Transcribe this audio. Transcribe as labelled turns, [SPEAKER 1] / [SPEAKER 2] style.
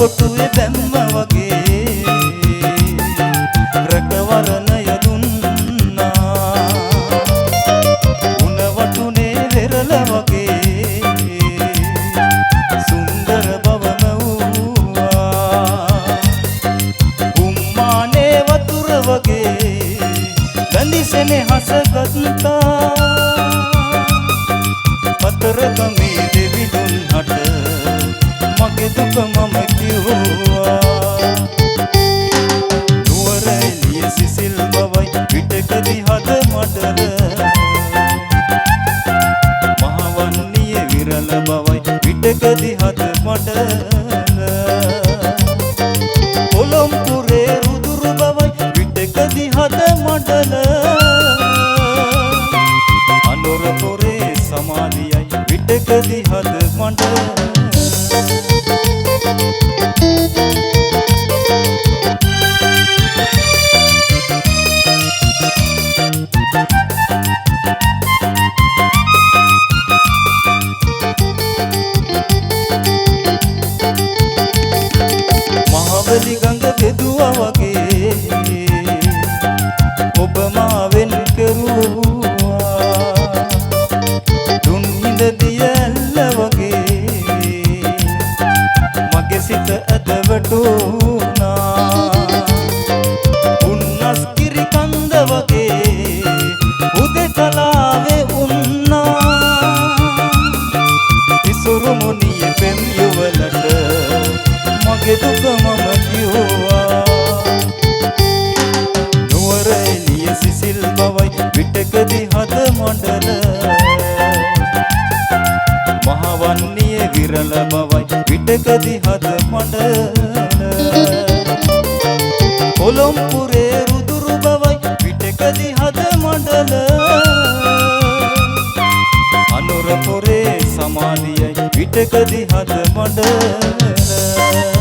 [SPEAKER 1] කොටුවේ දැම්ම වගේ රැකවරණය දුන්නා උණ වටුනේ වෙරළ වගේ සුන්දර බවම වූවා උම්මානේ වතුර වගේ ගඳිසෙනේ හසගත්තා පතරගමේ දෙවිඳුන් හට මගේ දුක මම කිව්වා නුවර එළිය සිසිල් බවයි පිටකදී හද මඩල මහවන්නිය විරල බවයි පිටකදී හද මඩල කොළඹුරේ රුදුරු බවයි පිටකදී හද මඩල අනුරපුරේ සමාධියයි පිටකදී හද මඩල මහවැලි ගඟ බෙදුවා වගේ ඔබ මාවෙන් කෙරුවා දුන් හිඳ දිය ඇල්ල වගේ මගේ සිත ඇද වැටුණා උන්නස් කිරි කන්ද වගේ උදෙකලාවේ උන්නා ඉසුරු මුනියේ පෙම් යුවලට මගේ දුක මම කිව්වා නුවර එළිය සිසිල් බවයි පිටකදී හද මඩල මහවන්නියේ විරල බවයි පිටකදී හද මඩල කොළඹුරේ රුදුරු බවයි පිටකදී හද මඩල අනුරපුරේ සමාධියයි පිටකදී හද මඩල